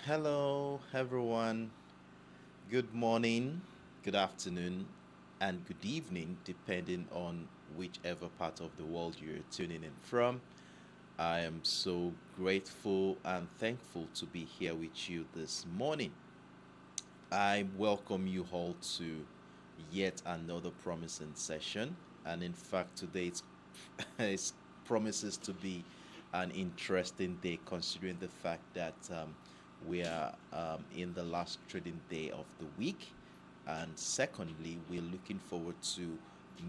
Hello, everyone. Good morning, good afternoon, and good evening, depending on whichever part of the world you're tuning in from. I am so grateful and thankful to be here with you this morning. I welcome you all to yet another promising session, and in fact, today it promises to be an interesting day considering the fact that we are in the last trading day of the week, and secondly, we're looking forward to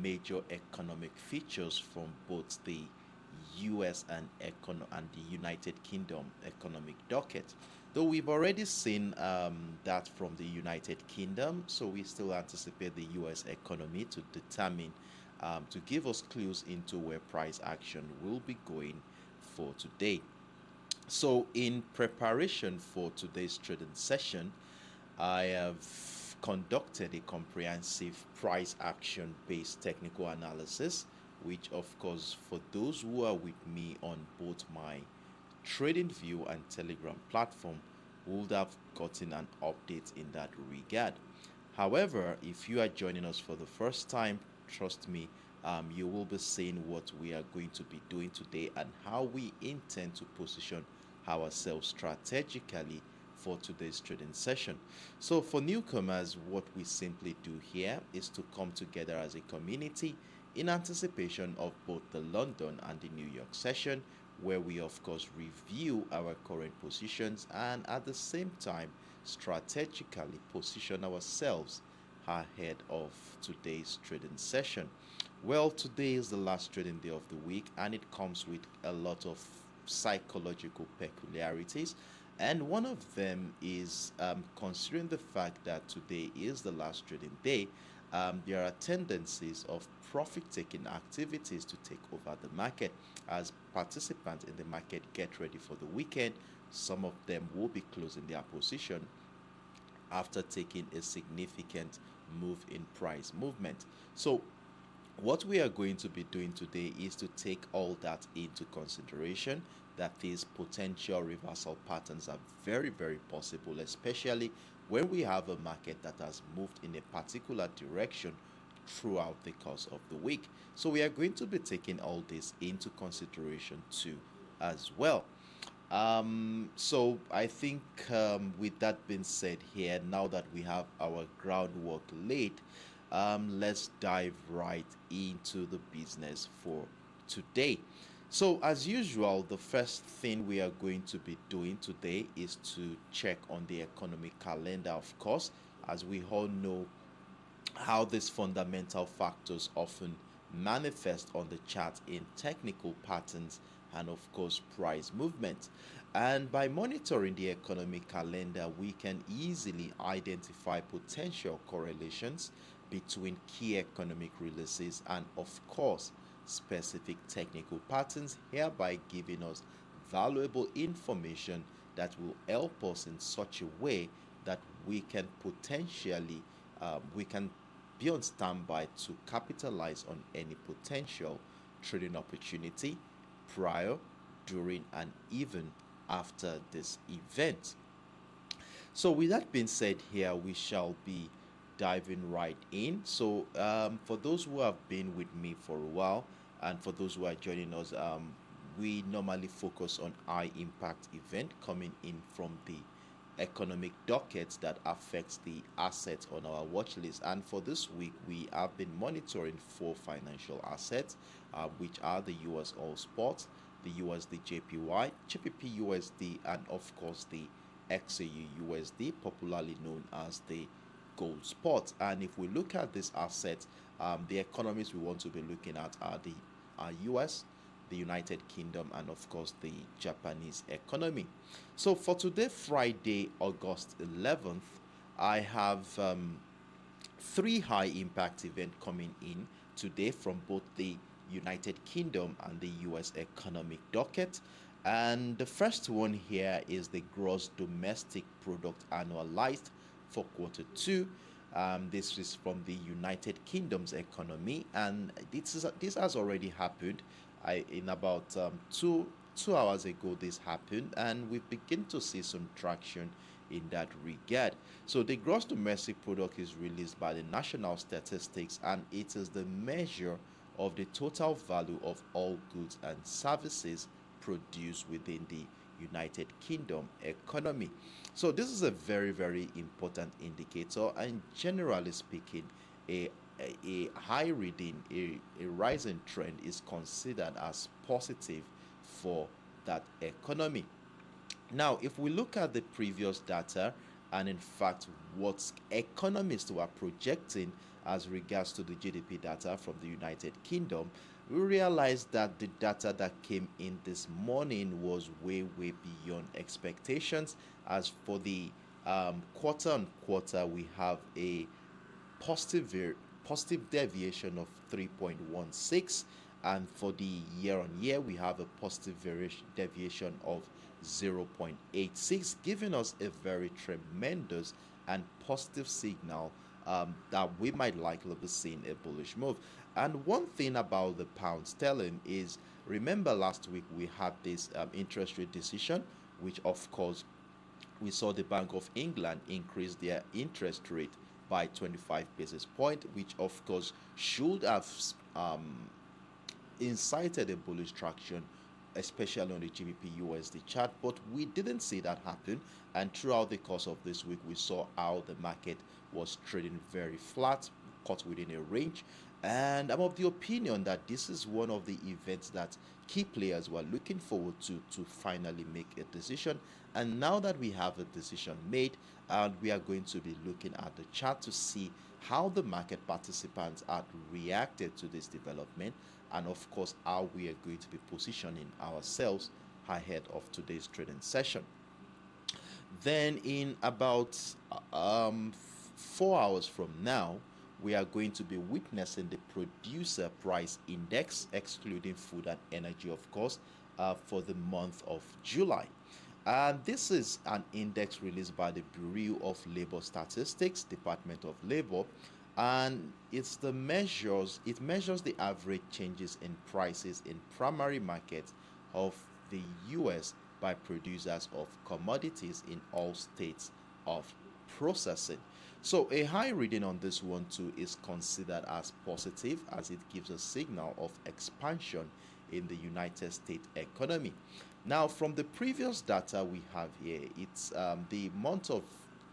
major economic features from both the US and the United Kingdom economic docket. Though we've already seen that from the United Kingdom, so we still anticipate the US economy to determine, to give us clues into where price action will be going for today. So, in preparation for today's trading session, I have conducted a comprehensive price action based technical analysis, which, of course, for those who are with me on both my TradingView and Telegram platform, would have gotten an update in that regard. However, if you are joining us for the first time, trust me, you will be seeing what we are going to be doing today and how we intend to position ourselves strategically for today's trading session. So, for newcomers, what we simply do here is to come together as a community in anticipation of both the London and the New York session, where we, of course, review our current positions and at the same time strategically position ourselves ahead of today's trading session. Well, today is the last trading day of the week, and it comes with a lot of psychological peculiarities. And one of them is considering the fact that today is the last trading day, there are tendencies of profit taking activities to take over the market as participants in the market get ready for the weekend. Some of them will be closing their position after taking a significant move in price movement. So, what we are going to be doing today is to take all that into consideration, that these potential reversal patterns are very, very possible, especially when we have a market that has moved in a particular direction throughout the course of the week. So we are going to be taking all this into consideration too as well. So I think with that being said here, now that we have our groundwork laid, let's dive right into the business for today. So, as usual, the first thing we are going to be doing today is to check on the economic calendar, of course, as we all know how these fundamental factors often manifest on the chart in technical patterns and, of course, price movement. And by monitoring the economic calendar, we can easily identify potential correlations between key economic releases and, of course, specific technical patterns, hereby giving us valuable information that will help us in such a way that we can potentially we can be on standby to capitalize on any potential trading opportunity prior, during, and even after this event. So, with that being said, here we shall be diving right in. So, for those who have been with me for a while, and for those who are joining us, we normally focus on high impact event coming in from the economic dockets that affects the assets on our watch list. And for this week, we have been monitoring four financial assets, which are the USOilSPOT, the USDJPY, GBPUSD, and of course the XAUUSD, popularly known as the gold spot. And if we look at this asset, the economies we want to be looking at are the US, the United Kingdom, and of course the Japanese economy. So for today, Friday, August 11th, I have three high impact events coming in today from both the United Kingdom and the US economic docket. And the first one here is the gross domestic product annualized for quarter 2. This is from the United Kingdom's economy, and this has already happened in about 2 2 hours ago this happened, and we begin to see some traction in that regard. So the gross domestic product is released by the national statistics, and it is the measure of the total value of all goods and services produced within the United Kingdom economy. So this is a very, very important indicator, and generally speaking, a a high reading, a rising trend is considered as positive for that economy. Now, if we look at the previous data, and in fact what economists were projecting as regards to the GDP data from the United Kingdom, we realized that the data that came in this morning was way, way beyond expectations. As for the quarter on quarter, we have a positive deviation of 3.16, and for the year on year we have a positive deviation of 0.86, giving us a very tremendous and positive signal that we might likely be seeing a bullish move. And one thing about the pound sterling is, remember last week we had this interest rate decision, which of course we saw the Bank of England increase their interest rate by 25 basis points, which of course should have incited a bullish traction, especially on the GBPUSD chart, but we didn't see that happen. And throughout the course of this week, we saw how the market was trading very flat, caught within a range. And I'm of the opinion that this is one of the events that key players were looking forward to finally make a decision. And now that we have a decision made, we are going to be looking at the chart to see how the market participants had reacted to this development, and of course how we are going to be positioning ourselves ahead of today's trading session. Then in about 4 hours from now, we are going to be witnessing the producer price index, excluding food and energy, of course, for the month of July. And this is an index released by the Bureau of Labor Statistics, Department of Labor, and it measures the average changes in prices in primary markets of the US by producers of commodities in all states of processing. So a high reading on this one too is considered as positive, as it gives a signal of expansion in the United States economy. Now, from the previous data we have here, it's the month of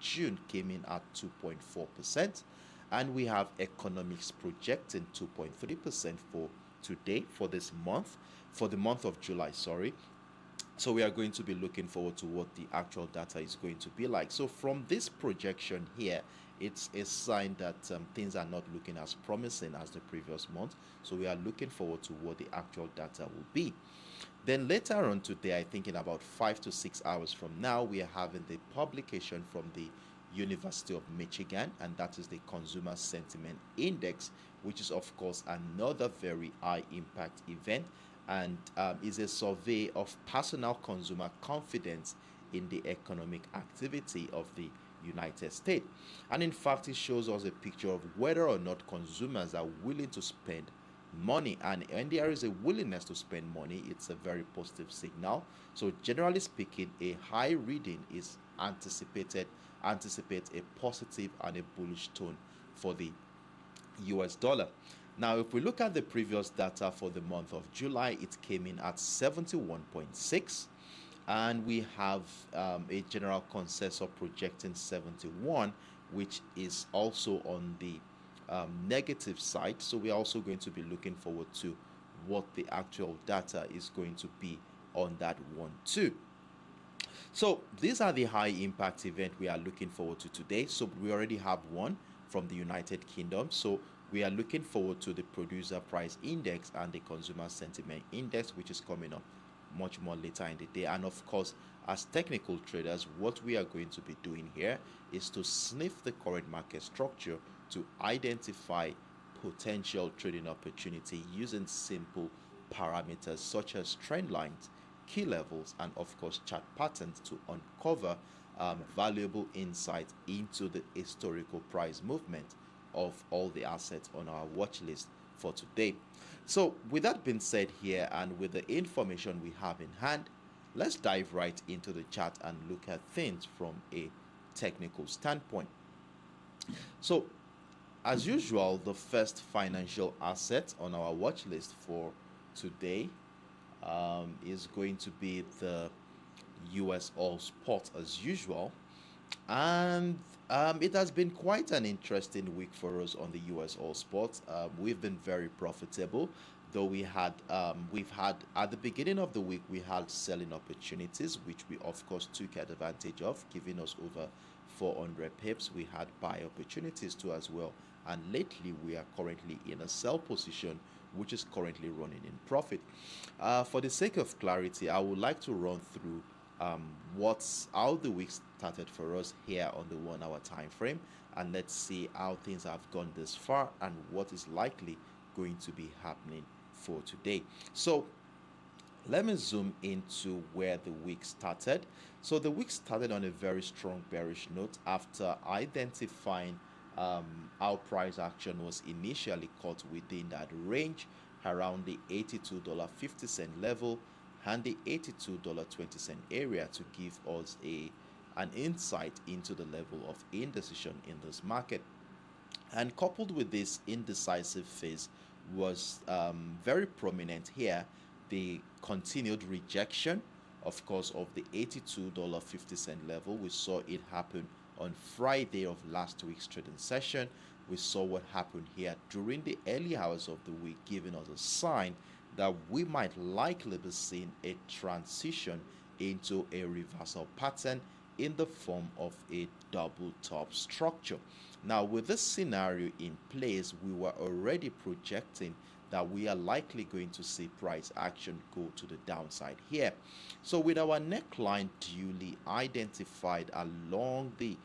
June came in at 2.4%, and we have economics projecting 2.3% for today, for this month, for the month of July, sorry. So we are going to be looking forward to what the actual data is going to be like. So from this projection here, it's a sign that things are not looking as promising as the previous month. So we are looking forward to what the actual data will be. Then later on today, I think in about 5 to 6 hours from now, we are having the publication from the University of Michigan, and that is the Consumer Sentiment Index, which is of course another very high impact event, and is a survey of personal consumer confidence in the economic activity of the United States. And in fact, it shows us a picture of whether or not consumers are willing to spend money, and when there is a willingness to spend money, it's a very positive signal. So generally speaking, a high reading is anticipates a positive and a bullish tone for the US dollar. Now, if we look at the previous data for the month of July, it came in at 71.6, and we have a general consensus projecting 71, which is also on the negative side. So we're also going to be looking forward to what the actual data is going to be on that one too. So these are the high impact event we are looking forward to today. So we already have one from the United Kingdom. So we are looking forward to the producer price index and the consumer sentiment index, which is coming up much more later in the day. And of course, as technical traders, what we are going to be doing here is to sniff the current market structure to identify potential trading opportunity using simple parameters such as trend lines, key levels, and of course chart patterns to uncover valuable insight into the historical price movement of all the assets on our watch list for today. So with that being said here, and with the information we have in hand, let's dive right into the chart and look at things from a technical standpoint. So as usual, the first financial asset on our watch list for today is going to be the USOilSPOT as usual. And it has been quite an interesting week for us on the USOilSPOT. We've been very profitable, though we've had at the beginning of the week we had selling opportunities, which we of course took advantage of, giving us over 400 pips. We had buy opportunities too as well, and lately we are currently in a sell position, which is currently running in profit. For the sake of clarity, I would like to run through how the week started for us here on the 1 hour time frame, and let's see how things have gone this far and what is likely going to be happening for today. So let me zoom into where the week started. So the week started on a very strong bearish note after identifying how price action was initially caught within that range around the $82.50 level and the $82.20 area to give us an insight into the level of indecision in this market. And coupled with this indecisive phase was very prominent here, the continued rejection, of course, of the $82.50 level. We saw it happen on Friday of last week's trading session. We saw what happened here during the early hours of the week, giving us a sign that we might likely be seeing a transition into a reversal pattern in the form of a double top structure. Now, with this scenario in place, we were already projecting that we are likely going to see price action go to the downside here. So with our neckline duly identified along the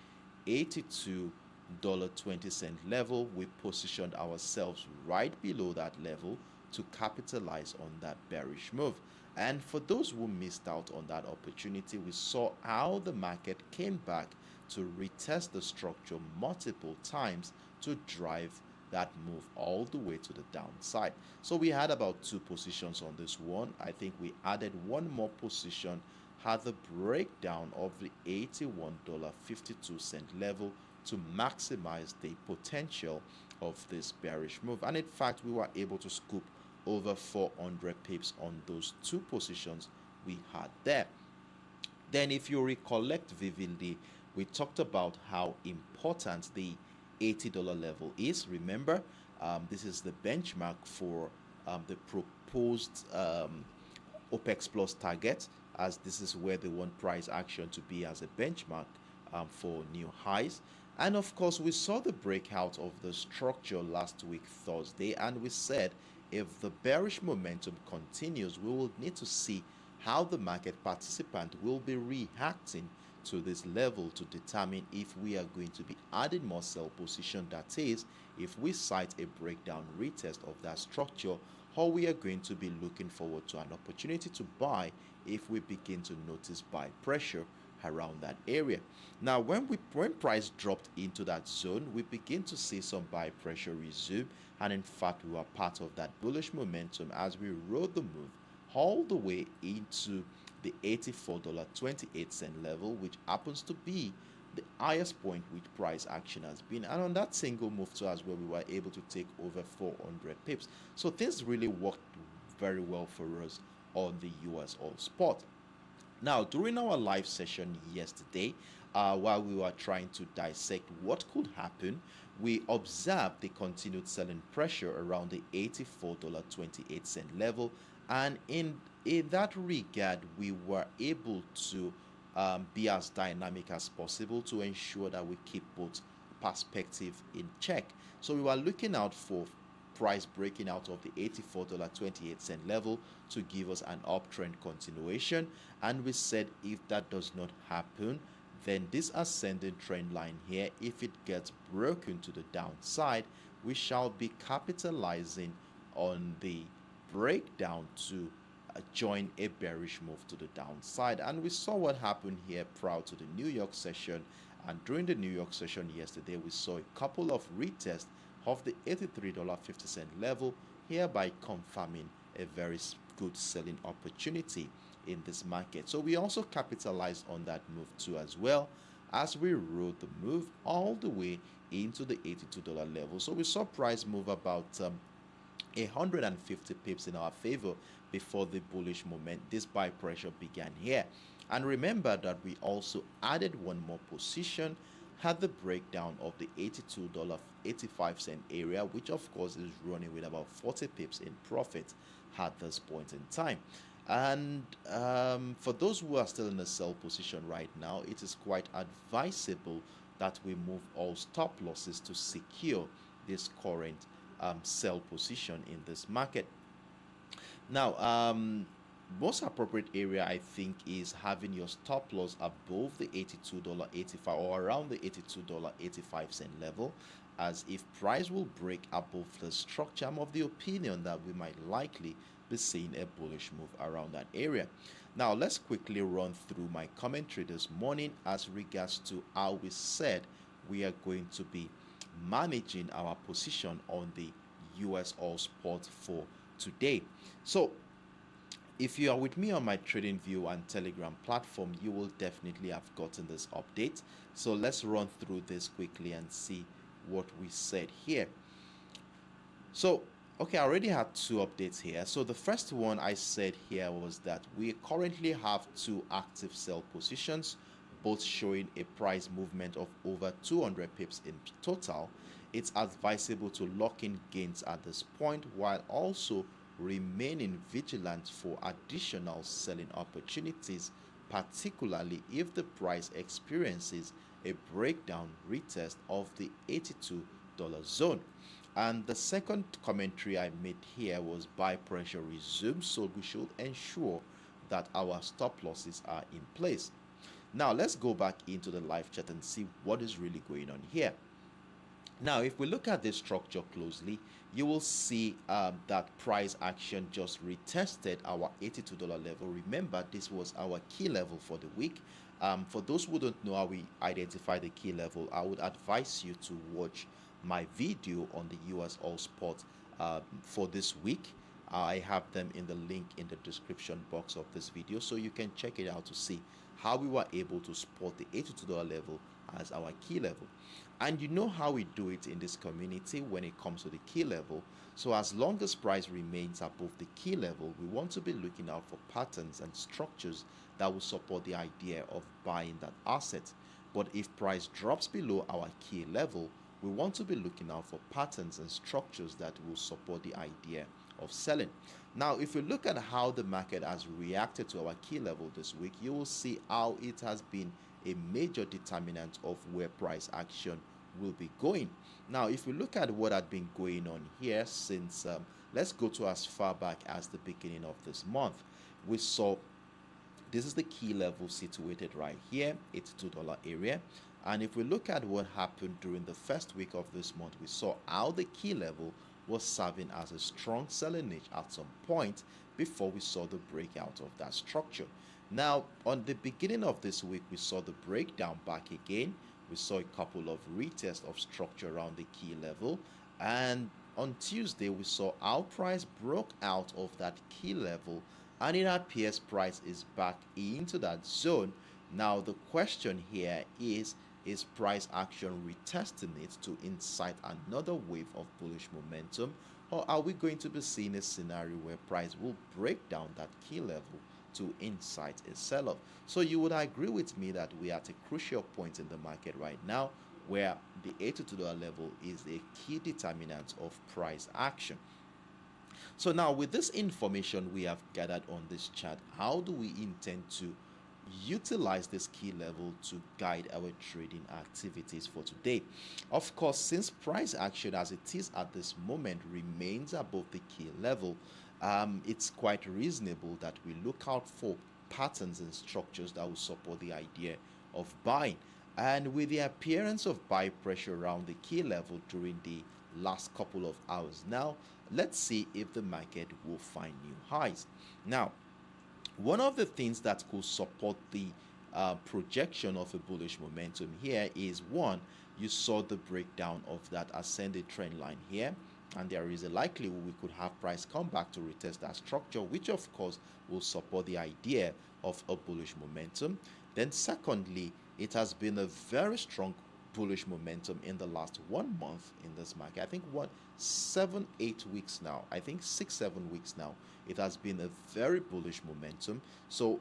$82.20 level, we positioned ourselves right below that level to capitalize on that bearish move. And for those who missed out on that opportunity, we saw how the market came back to retest the structure multiple times to drive that move all the way to the downside. So we had about 2 positions on this one. I think we added one more position, had the breakdown of the $81.52 level to maximize the potential of this bearish move. And in fact, we were able to scoop over 400 pips on those 2 positions we had there. Then if you recollect vividly, we talked about how important the $80 level is. Remember, this is the benchmark for the proposed OPEC Plus target, as this is where they want price action to be as a benchmark for new highs. And of course, we saw the breakout of the structure last week Thursday, and we said if the bearish momentum continues, we will need to see how the market participant will be reacting to this level to determine if we are going to be adding more sell position, that is, if we cite a breakdown retest of that structure, or we are going to be looking forward to an opportunity to buy if we begin to notice buy pressure around that area. Now, when price dropped into that zone, we begin to see some buy pressure resume, and in fact, we were part of that bullish momentum as we rode the move all the way into the $84.28 level, which happens to be the highest point which price action has been. And on that single move too as well, we were able to take over 400 pips. So things really worked very well for us on the USOilSPOT. Now, during our live session yesterday, while we were trying to dissect what could happen, we observed the continued selling pressure around the $84.28 level, and in that regard, we were able to be as dynamic as possible to ensure that we keep both perspective in check. So we were looking out for price breaking out of the $84.28 level to give us an uptrend continuation, and we said if that does not happen, then this ascending trend line here, if it gets broken to the downside, we shall be capitalizing on the breakdown to join a bearish move to the downside. And we saw what happened here prior to the New York session, and during the New York session yesterday we saw a couple of retests of the $83.50 level, hereby confirming a very good selling opportunity in this market. So we also capitalized on that move too as well, as we rode the move all the way into the $82 level. So we saw price move about 150 pips in our favor before the bullish moment, this buy pressure, began here. And remember that we also added one more position at the breakdown of the $82.85 area, which of course is running with about 40 pips in profit at this point in time. And for those who are still in a sell position right now, it is quite advisable that we move all stop losses to secure this current sell position in this market. Now, most appropriate area, I think, is having your stop loss above the $82.85 or around the $82.85 level, as if price will break above the structure, I'm of the opinion that we might likely be seeing a bullish move around that area. Now, let's quickly run through my commentary this morning as regards to how we said we are going to be managing our position on the USOilSPOT for today. So if you are with me on my TradingView and Telegram platform, you will definitely have gotten this update. So let's run through this quickly and see what we said here. So okay, I already had two updates here. So the first one I said here was that we currently have two active sell positions, both showing a price movement of over 200 pips in total. It's advisable to lock in gains at this point while also remaining vigilant for additional selling opportunities, particularly if the price experiences a breakdown retest of the $82 zone. And the second commentary I made here was buy pressure resumes, so we should ensure that our stop losses are in place. Now let's go back into the live chat and see what is really going on here. Now, if we look at this structure closely, you will see that price action just retested our $82 level. Remember, this was our key level for the week. For those who don't know how we identify the key level, I would advise you to watch my video on the USOilSPOT for this week. I have them in the link in the description box of this video, so you can check it out to see how we were able to spot the $82 level as our key level. And you know how we do it in this community when it comes to the key level. So as long as price remains above the key level, we want to be looking out for patterns and structures that will support the idea of buying that asset. But if price drops below our key level, we want to be looking out for patterns and structures that will support the idea of selling. Now, if we look at how the market has reacted to our key level this week, you will see how it has been a major determinant of where price action will be going. Now, if we look at what had been going on here since, let's go to as far back as the beginning of this month. We saw this is the key level situated right here, $82 area. And if we look at what happened during the first week of this month, we saw how the key level was serving as a strong selling niche at some point before we saw the breakout of that structure. Now, on the beginning of this week, we saw the breakdown back again. We saw a couple of retests of structure around the key level. And on Tuesday, we saw how price broke out of that key level. And it appears price is back into that zone. Now, the question here is price action retesting it to incite another wave of bullish momentum? Or are we going to be seeing a scenario where price will break down that key level to incite a sell-off? So you would agree with me that we are at a crucial point in the market right now where the $82 level is a key determinant of price action. So now with this information we have gathered on this chart, how do we intend to utilize this key level to guide our trading activities for today? Of course, since price action as it is at this moment remains above the key level, it's quite reasonable that we look out for patterns and structures that will support the idea of buying. And with the appearance of buy pressure around the key level during the last couple of hours now, let's see if the market will find new highs. Now, one of the things that could support the projection of a bullish momentum here is one, you saw the breakdown of that ascended trend line here, and there is a likelihood we could have price come back to retest that structure, which of course will support the idea of a bullish momentum. Then secondly, it has been a very strong bullish momentum in the last 1 month in this market. I think 7-8 weeks now, I think 6-7 weeks now, it has been a very bullish momentum. So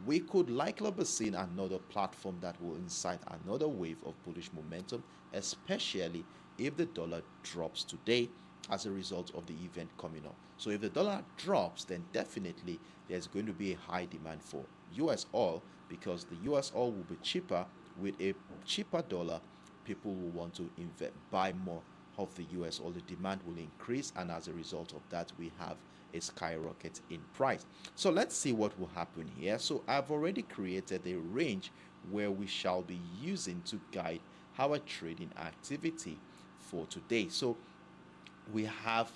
we could likely be seeing another platform that will incite another wave of bullish momentum, especially if the dollar drops today as a result of the event coming up. So if the dollar drops, then definitely there's going to be a high demand for US oil, because the US oil will be cheaper. With a cheaper dollar, people will want to buy more of the US oil. The demand will increase, and as a result of that, we have a skyrocket in price. So let's see what will happen here. So I've already created a range where we shall be using to guide our trading activity for today. So we have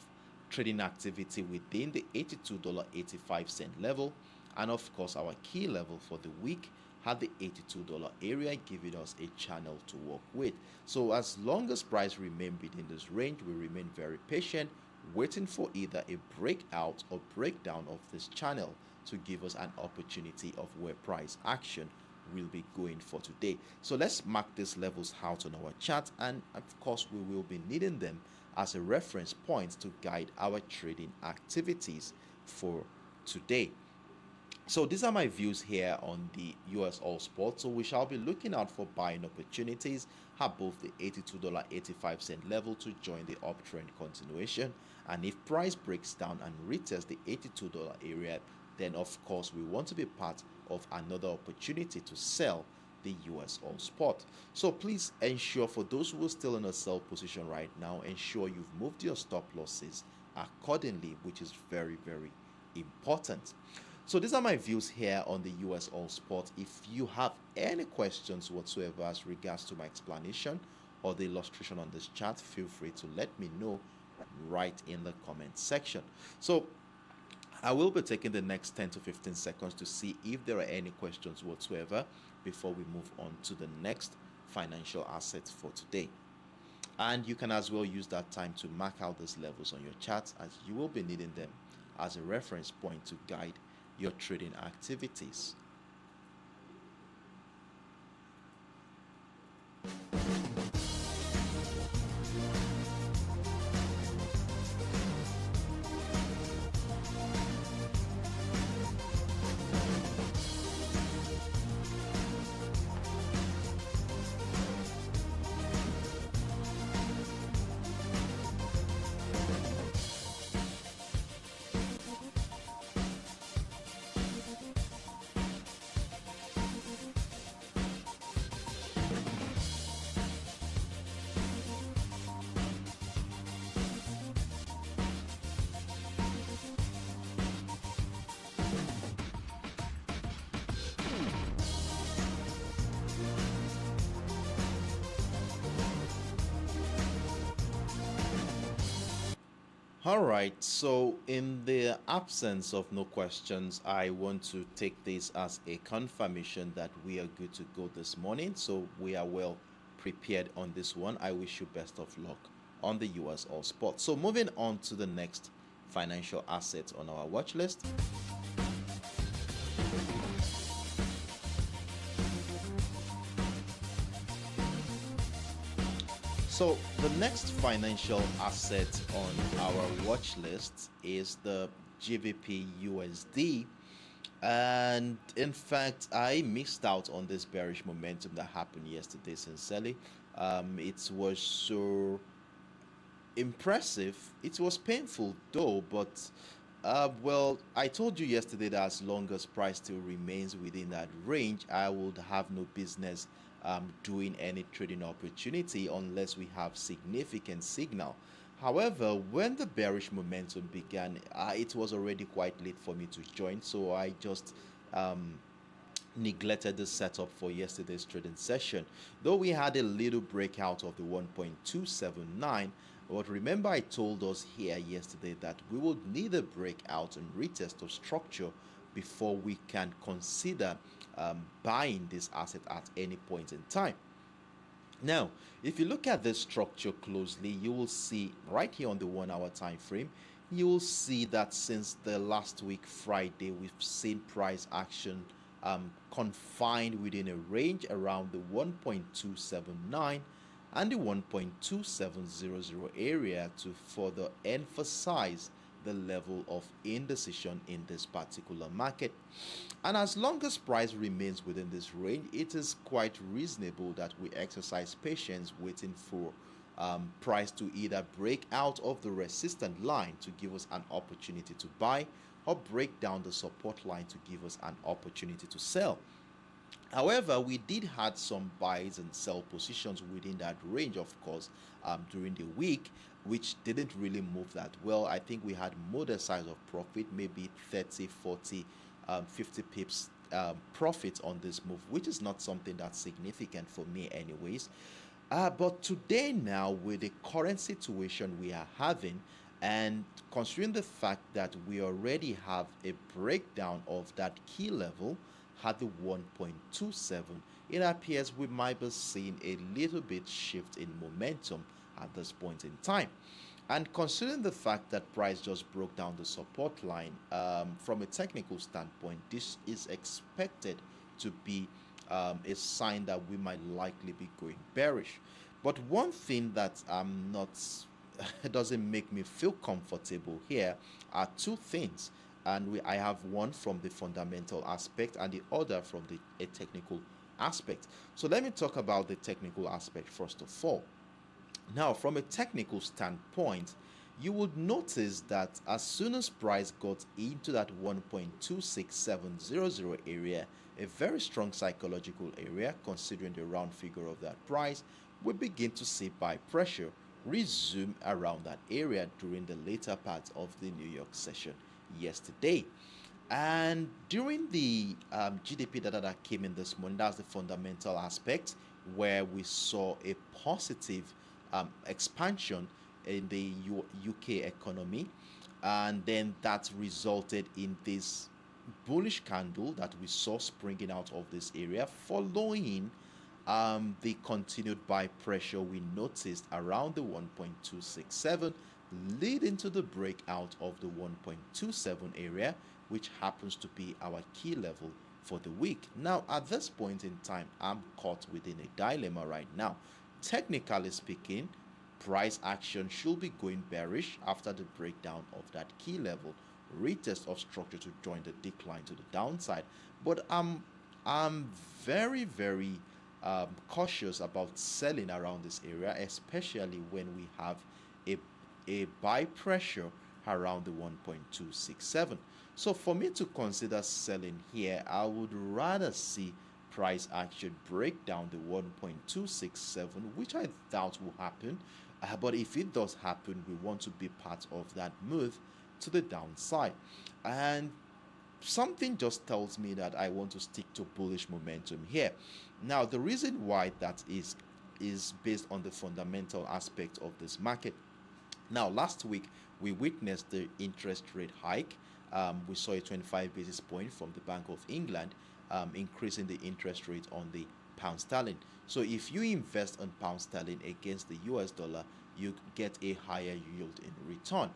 trading activity within the $82.85 level, and of course our key level for the week had the $82 area, giving us a channel to work with. So as long as price remain within this range, we remain very patient, waiting for either a breakout or breakdown of this channel to give us an opportunity of where price action will be going for today. So let's mark these levels out on our chart, and of course we will be needing them as a reference point to guide our trading activities for today. So these are my views here on the USOilSPOT. So we shall be looking out for buying opportunities above the $82.85 level to join the uptrend continuation. And if price breaks down and reaches the $82 area, then of course we want to be part of another opportunity to sell the USOilSPOT. So please ensure, for those who are still in a sell position right now, ensure you've moved your stop losses accordingly, which is very, very important. So these are my views here on the USOilSPOT. If you have any questions whatsoever as regards to my explanation or the illustration on this chart, feel free to let me know right in the comment section. So I will be taking the next 10 to 15 seconds to see if there are any questions whatsoever before we move on to the next financial asset for today. And you can as well use that time to mark out these levels on your charts, as you will be needing them as a reference point to guide your trading activities. All right, so in the absence of no questions, I want to take this as a confirmation that we are good to go this morning. So we are well prepared on this one. I wish you best of luck on the USOilSPOT. So moving on to the next financial asset on our watch list. So the next financial asset on our watch list is the GBPUSD, and in fact I missed out on this bearish momentum that happened yesterday. Sincerely, it was so impressive. It was painful though, but well, I told you yesterday that as long as price still remains within that range, I would have no business doing any trading opportunity unless we have significant signal. However, when the bearish momentum began, it was already quite late for me to join, so I just neglected the setup for yesterday's trading session. Though we had a little breakout of the 1.279, but remember I told us here yesterday that we would need a breakout and retest of structure before we can consider buying this asset at any point in time. Now, if you look at this structure closely, you will see right here on the 1 hour time frame, you will see that since the last week Friday, we've seen price action confined within a range around the 1.279 and the 1.2700 area to further emphasize the level of indecision in this particular market. And as long as price remains within this range, it is quite reasonable that we exercise patience waiting for price to either break out of the resistant line to give us an opportunity to buy, or break down the support line to give us an opportunity to sell. However, we did had some buys and sell positions within that range, of course, during the week, which didn't really move that well. I think we had modest size of profit, maybe 30, 40, 50 pips profit on this move, which is not something that's significant for me anyways. But today now, with the current situation we are having, and considering the fact that we already have a breakdown of that key level at the 1.27, it appears we might be seeing a little bit shift in momentum at this point in time. And considering the fact that price just broke down the support line, from a technical standpoint, this is expected to be a sign that we might likely be going bearish. But one thing that I'm not doesn't make me feel comfortable here are two things, and I have one from the fundamental aspect and the other from a technical aspect. So let me talk about the technical aspect first of all. Now, from a technical standpoint, you would notice that as soon as price got into that 1.26700 area, a very strong psychological area considering the round figure of that price, we begin to see buy pressure resume around that area during the later part of the New York session yesterday. And during the GDP data that came in this morning, that's the fundamental aspect, where we saw a positive expansion in the UK economy, and then that resulted in this bullish candle that we saw springing out of this area, following the continued buy pressure we noticed around the 1.267, leading to the breakout of the 1.27 area, which happens to be our key level for the week. Now, at this point in time, I'm caught within a dilemma right now. Technically speaking, price action should be going bearish after the breakdown of that key level, retest of structure to join the decline to the downside. But I'm very cautious about selling around this area, especially when we have a buy pressure around the 1.267. So for me to consider selling here, I would rather see price action break down the 1.267, which I doubt will happen. But if it does happen, we want to be part of that move to the downside. And something just tells me that I want to stick to bullish momentum here. Now, the reason why that is based on the fundamental aspect of this market. Now, last week, we witnessed the interest rate hike. We saw a 25 basis point from the Bank of England, increasing the interest rate on the pound sterling. So if you invest in pound sterling against the US dollar, you get a higher yield in return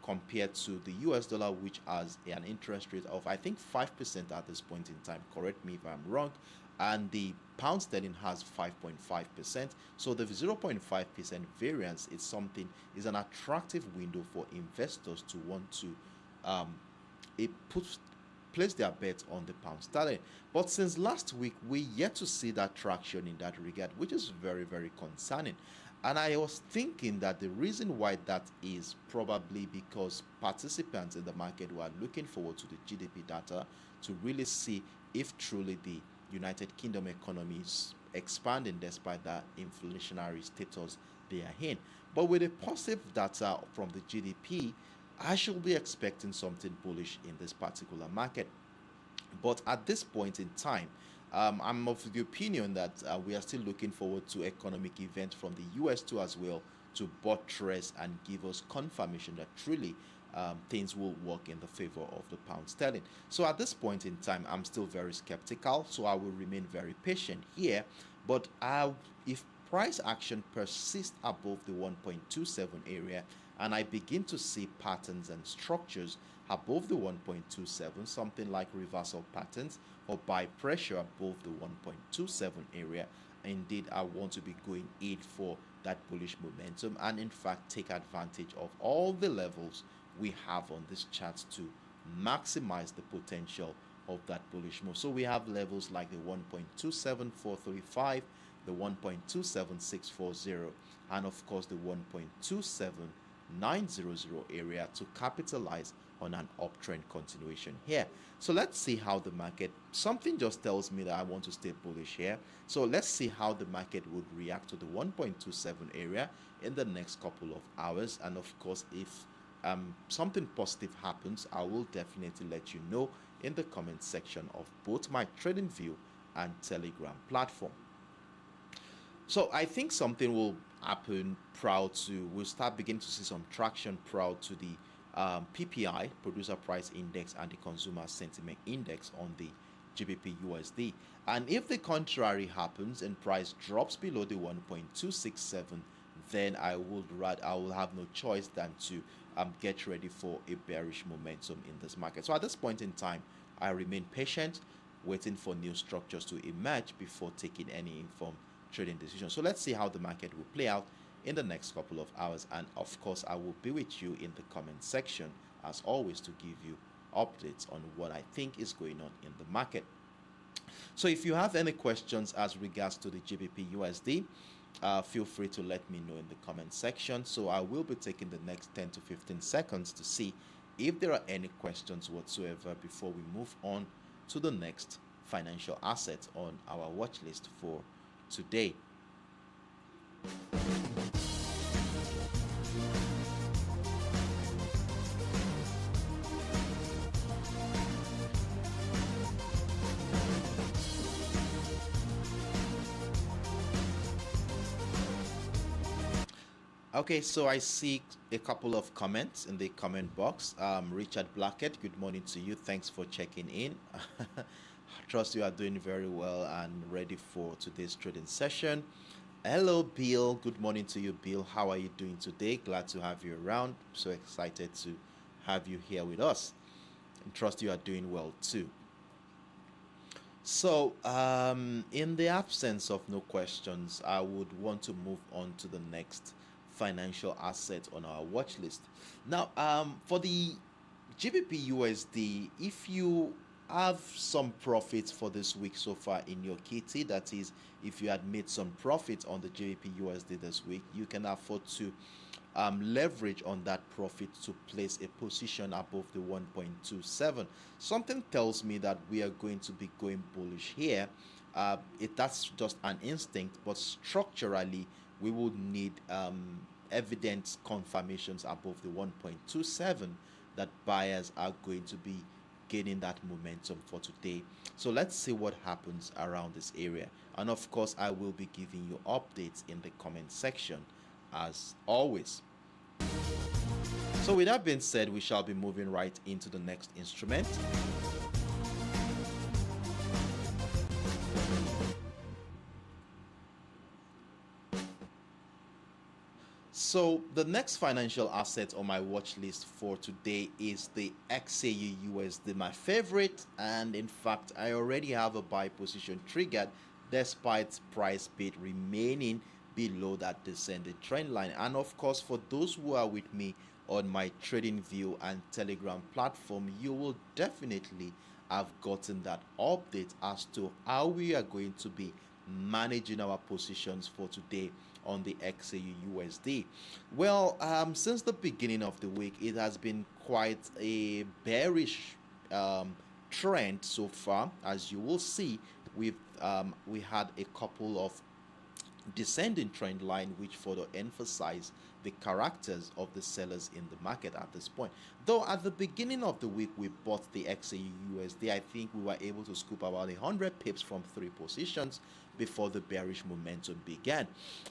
compared to the US dollar, which has an interest rate of, I think, 5% at this point in time. Correct me if I'm wrong. And the pound sterling has 5.5%. So the 0.5% variance is an attractive window for investors to want to place their bets on the pound sterling. But since last week, we yet to see that traction in that regard, which is very concerning. And I was thinking that the reason why that is probably because participants in the market were looking forward to the GDP data to really see if truly the United Kingdom economy is expanding despite that inflationary status they are in. But with the positive data from the GDP, I should be expecting something bullish in this particular market. But at this point in time, I'm of the opinion that we are still looking forward to economic events from the US too as well, to buttress and give us confirmation that truly things will work in the favor of the pound sterling. So at this point in time, I'm still very skeptical, so I will remain very patient here. But if price action persists above the 1.27 area and I begin to see patterns and structures above the 1.27, something like reversal patterns, or buy pressure above the 1.27 area, indeed I want to be going in for that bullish momentum and in fact take advantage of all the levels we have on this chart to maximize the potential of that bullish move. So we have levels like the 1.27435, the 1.27640, and of course the 1.27900 area to capitalize on an uptrend continuation here. So let's see how the market, something just tells me that I want to stay bullish here. So let's see how the market would react to the 1.27 area in the next couple of hours. And of course, if something positive happens, I will definitely let you know in the comment section of both my TradingView and Telegram platform. So I think something will happen we'll start beginning to see some traction prior to the PPI, Producer Price Index, and the Consumer Sentiment Index on the GBPUSD. And if the contrary happens and price drops below the 1.267, then I will have no choice than to get ready for a bearish momentum in this market. So at this point in time, I remain patient, waiting for new structures to emerge before taking any informed trading decisions. So let's see how the market will play out in the next couple of hours, and of course I will be with you in the comment section as always to give you updates on what I think is going on in the market. So if you have any questions as regards to the GBPUSD, feel free to let me know in the comment section. So I will be taking the next 10 to 15 seconds to see if there are any questions whatsoever before we move on to the next financial asset on our watch list for today. Okay, so I see a couple of comments in the comment box. Richard Blackett, good morning to you. Thanks for checking in. Trust you are doing very well and ready for today's trading session. Hello, Bill. Good morning to you, Bill. How are you doing today? Glad to have you around. So excited to have you here with us. And trust you are doing well too. So, in the absence of no questions, I would want to move on to the next financial asset on our watch list. Now, for the GBPUSD, if you have some profits for this week so far in your kitty, that is, if you had made some profit on the GBPUSD this week, you can afford to leverage on that profit to place a position above the 1.27. Something tells me that we are going to be going bullish here. That's just an instinct, but structurally we would need evidence confirmations above the 1.27 that buyers are going to be gaining that momentum for today. So let's see what happens around this area, and of course I will be giving you updates in the comment section as always. So with that being said, we shall be moving right into the next instrument. So the next financial asset on my watch list for today is the XAUUSD, my favorite, and in fact I already have a buy position triggered despite price bid remaining below that descending trend line. And of course, for those who are with me on my TradingView and Telegram platform, you will definitely have gotten that update as to how we are going to be managing our positions for today on the XAUUSD. Well, since the beginning of the week, it has been quite a bearish trend so far. As you will see, we had a couple of descending trend line which further emphasize the characters of the sellers in the market at this point. Though at the beginning of the week we bought the XAUUSD, I think we were able to scoop about 100 pips from 3 positions before the bearish momentum began.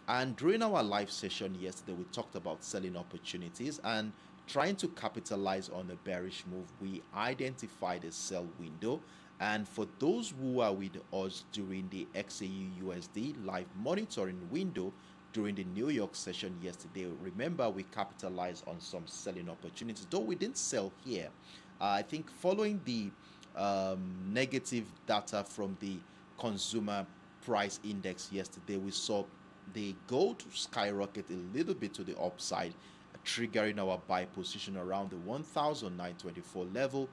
And during our live session yesterday, we talked about selling opportunities and trying to capitalize on a bearish move, we identified a sell window. And for those who are with us during the XAUUSD live monitoring window during the New York session yesterday, remember we capitalized on some selling opportunities, though we didn't sell here. I think following the negative data from the consumer price index yesterday, we saw the gold skyrocket a little bit to the upside, triggering our buy position around the 1,924 level.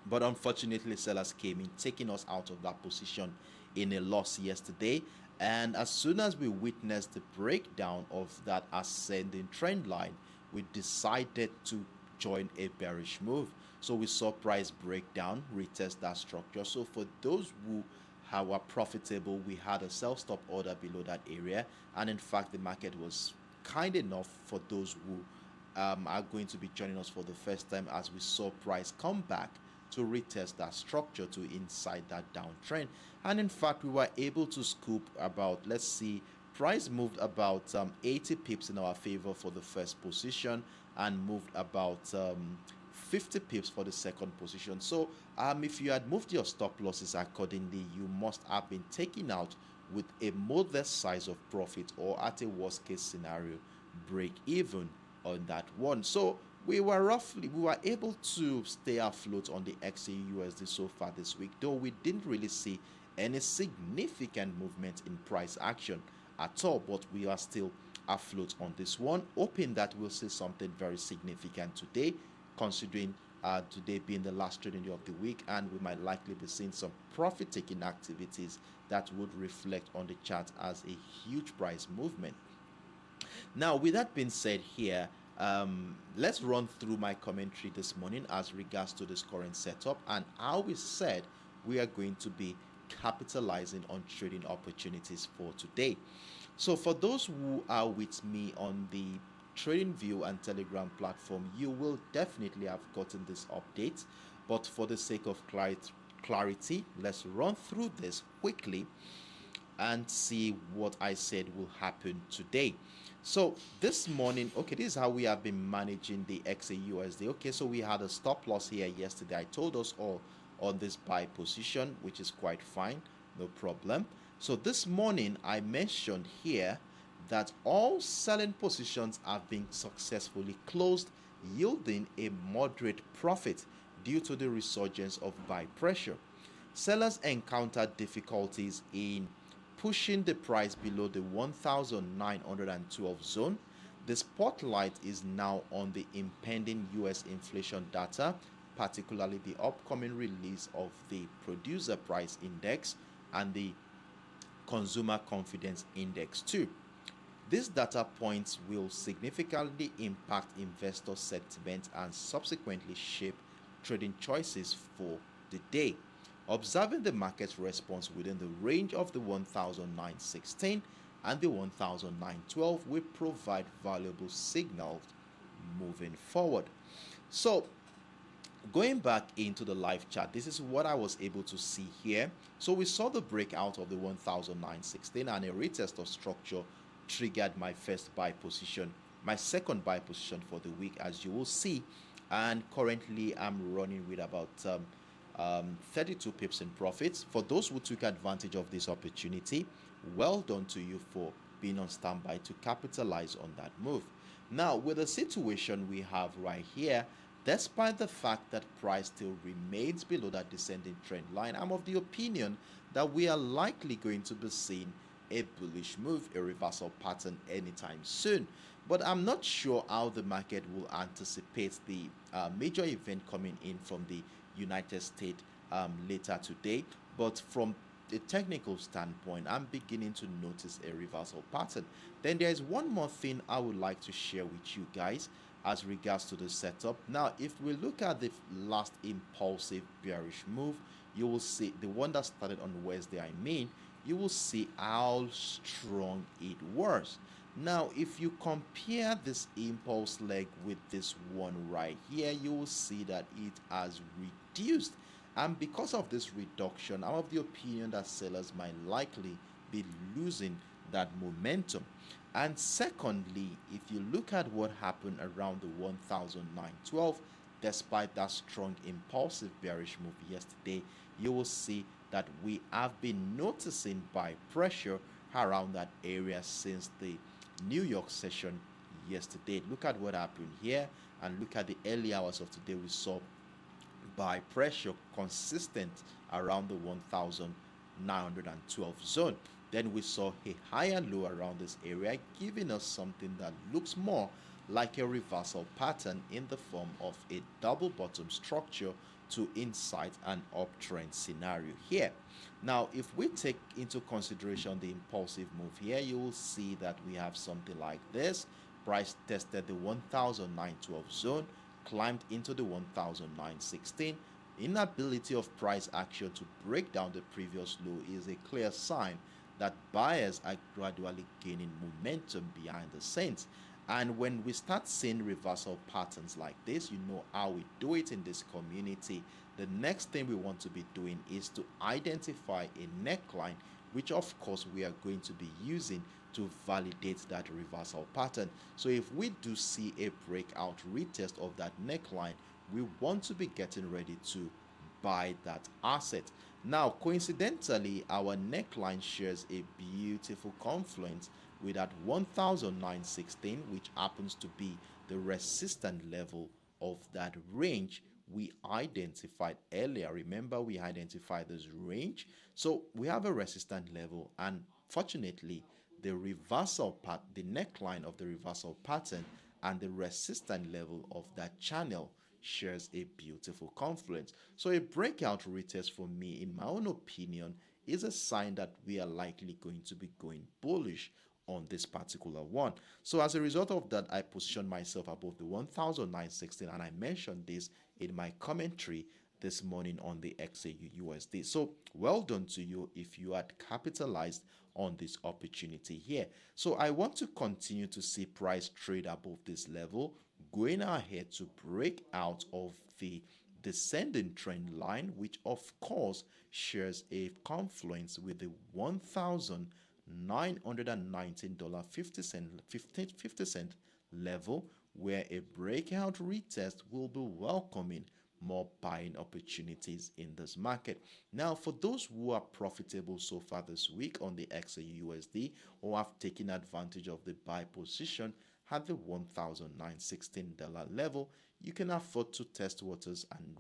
But unfortunately, sellers came in, taking us out of that position in a loss yesterday. And as soon as we witnessed the breakdown of that ascending trend line, we decided to join a bearish move. So we saw price breakdown, retest that structure. So for those who were profitable, we had a sell-stop order below that area. And in fact, the market was kind enough for those who are going to be joining us for the first time, as we saw price come back to retest that structure to inside that downtrend. And in fact, we were able to scoop about, let's see, price moved about 80 pips in our favor for the first position and moved about 50 pips for the second position. So if you had moved your stop losses accordingly, you must have been taken out with a modest size of profit, or at a worst case scenario, break even on that one. So we were able to stay afloat on the XAUUSD so far this week, though we didn't really see any significant movement in price action at all, but we are still afloat on this one, hoping that we'll see something very significant today, considering today being the last trading day of the week, and we might likely be seeing some profit-taking activities that would reflect on the chart as a huge price movement. Now, with that being said here, let's run through my commentary this morning as regards to this current setup and how we said we are going to be capitalizing on trading opportunities for today. So for those who are with me on the TradingView and Telegram platform, you will definitely have gotten this update, but for the sake of clarity, let's run through this quickly and see what I said will happen today. So this morning, okay, this is how we have been managing the XAUUSD. Okay, so we had a stop loss here yesterday. I told us all on this buy position, which is quite fine, no problem. So this morning, I mentioned here that all selling positions have been successfully closed, yielding a moderate profit due to the resurgence of buy pressure. Sellers encountered difficulties in pushing the price below the 1,912 zone. The spotlight is now on the impending US inflation data, particularly the upcoming release of the producer price index and the consumer confidence index too. These data points will significantly impact investor sentiment and subsequently shape trading choices for the day. Observing the market's response within the range of the 1,916 and the 1,912 will provide valuable signals moving forward. So going back into the live chart, this is what I was able to see here. So we saw the breakout of the 1,916 and a retest of structure triggered my first buy position, my second buy position for the week, as you will see. And currently I'm running with about 32 pips in profits. For those who took advantage of this opportunity, well done to you for being on standby to capitalize on that move. Now, with the situation we have right here, despite the fact that price still remains below that descending trend line, I'm of the opinion that we are likely going to be seeing a bullish move, a reversal pattern anytime soon. But I'm not sure how the market will anticipate the major event coming in from the United States later today. But from a technical standpoint, I'm beginning to notice a reversal pattern. Then there is one more thing I would like to share with you guys as regards to the setup. Now, if we look at the last impulsive bearish move, you will see the one that started on Wednesday, you will see how strong it was. Now, if you compare this impulse leg with this one right here, you will see that it has reduced. And because of this reduction, I'm of the opinion that sellers might likely be losing that momentum. And secondly, if you look at what happened around the 1912, despite that strong impulsive bearish move yesterday, you will see that we have been noticing buy pressure around that area since the New York session yesterday. Look at what happened here and look at the early hours of today. We saw buy pressure consistent around the 1912 zone. Then we saw a higher low around this area, giving us something that looks more like a reversal pattern in the form of a double bottom structure to incite an uptrend scenario here. Now, if we take into consideration the impulsive move here, you will see that we have something like this. Price tested the 1912 zone, climbed into the 1916. Inability of price action to break down the previous low is a clear sign that buyers are gradually gaining momentum behind the scenes. And when we start seeing reversal patterns like this, you know how we do it in this community. The next thing we want to be doing is to identify a neckline, which of course we are going to be using to validate that reversal pattern. So if we do see a breakout retest of that neckline, we want to be getting ready to buy that asset. Now, coincidentally, our neckline shares a beautiful confluence with that 1916, which happens to be the resistance level of that range we identified earlier. Remember, we identified this range. So we have a resistance level, and fortunately, the reversal part, the neckline of the reversal pattern and the resistance level of that channel shares a beautiful confluence. So a breakout retest for me, in my own opinion, is a sign that we are likely going to be going bullish on this particular one. So as a result of that, I positioned myself above the 1916, and I mentioned this in my commentary this morning on the XAUUSD. So well done to you if you had capitalized on this opportunity here. So I want to continue to see price trade above this level, going ahead to break out of the descending trend line, which of course shares a confluence with the $1,919.50 level, where a breakout retest will be welcoming more buying opportunities in this market. Now, for those who are profitable so far this week on the XAUUSD or have taken advantage of the buy position at the $1,916 level, you can afford to test waters and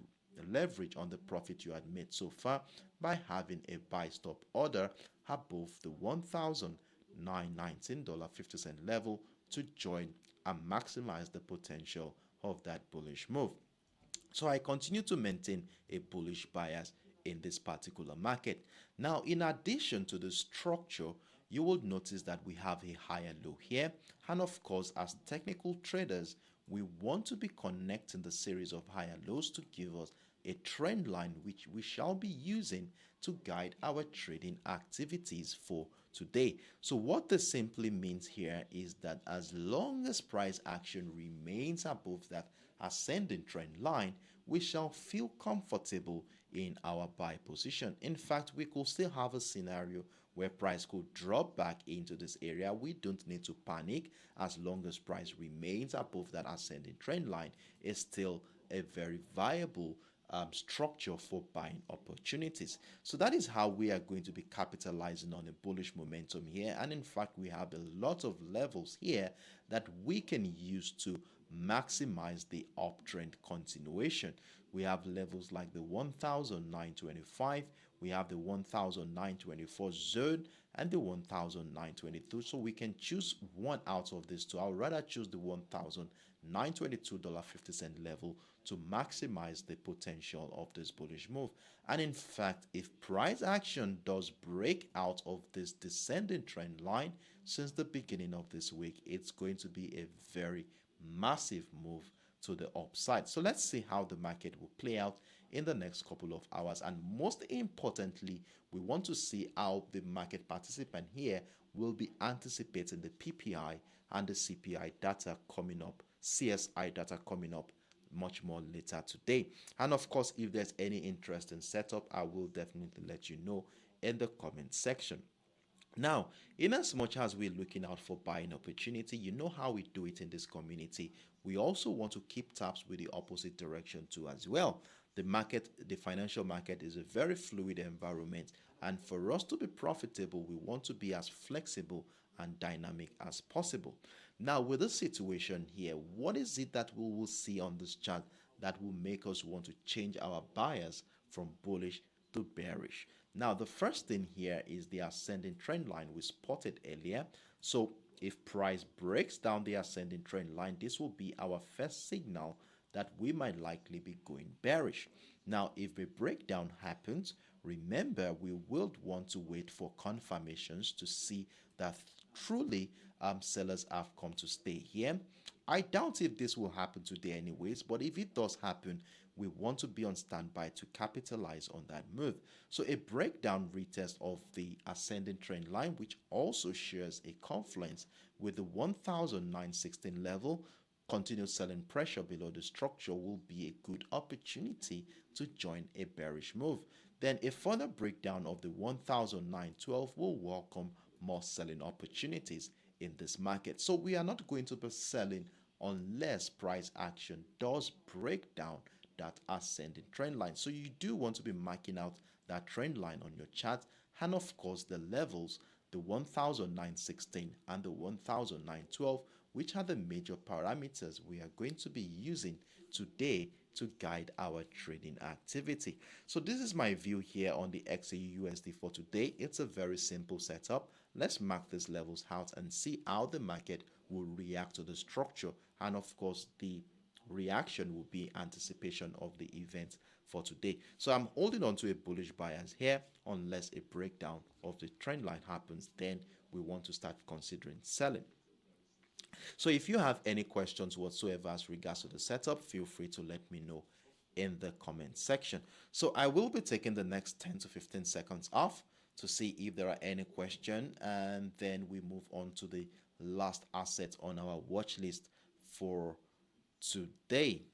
leverage on the profit you had made so far by having a buy stop order above the $1,919.50 level to join and maximize the potential of that bullish move. So I continue to maintain a bullish bias in this particular market. Now, in addition to the structure, you will notice that we have a higher low here. And of course, as technical traders, we want to be connecting the series of higher lows to give us a trend line which we shall be using to guide our trading activities for today. So what this simply means here is that as long as price action remains above that ascending trend line, we shall feel comfortable in our buy position. In fact, we could still have a scenario where price could drop back into this area. We don't need to panic. As long as price remains above that ascending trend line, it's still a very viable structure for buying opportunities. So that is how we are going to be capitalizing on a bullish momentum here. And in fact, we have a lot of levels here that we can use to maximize the uptrend continuation. We have levels like the 1925, we have the 1924 zone, and the 1922. So we can choose one out of these two. I would rather choose the $1,922.50 level to maximize the potential of this bullish move. And in fact, if price action does break out of this descending trend line since the beginning of this week, it's going to be a very massive move to the upside. So let's see how the market will play out in the next couple of hours. And most importantly, we want to see how the market participant here will be anticipating the PPI and the CPI data coming up, CSI data coming up much more later today. And of course, if there's any interest in setup, I will definitely let you know in the comment section. Now, in as much as we're looking out for buying opportunity, you know how we do it in this community. We also want to keep tabs with the opposite direction too as well. The market, the financial market is a very fluid environment, and for us to be profitable, we want to be as flexible and dynamic as possible. Now, with this situation here, what is it that we will see on this chart that will make us want to change our bias from bullish to bearish? Now, the first thing here is the ascending trend line we spotted earlier. So if price breaks down the ascending trend line, this will be our first signal that we might likely be going bearish. Now, if a breakdown happens, remember we will want to wait for confirmations to see that truly sellers have come to stay here. I doubt if this will happen today anyways, but if it does happen, we want to be on standby to capitalize on that move. So a breakdown retest of the ascending trend line, which also shares a confluence with the 1916 level, continued selling pressure below the structure will be a good opportunity to join a bearish move. Then a further breakdown of the 1912 will welcome more selling opportunities in this market. So we are not going to be selling unless price action does break down that ascending trend line. So you do want to be marking out that trend line on your chart, and of course the levels, the 1916 and the 1912, which are the major parameters we are going to be using today to guide our trading activity. So this is my view here on the XAUUSD for today. It's a very simple setup. Let's mark these levels out and see how the market will react to the structure, and of course the reaction will be anticipation of the event for today. So I'm holding on to a bullish bias here. Unless a breakdown of the trend line happens, then we want to start considering selling. So if you have any questions whatsoever as regards to the setup, feel free to let me know in the comment section. So I will be taking the next 10 to 15 seconds off to see if there are any questions, and then we move on to the last asset on our watch list for today.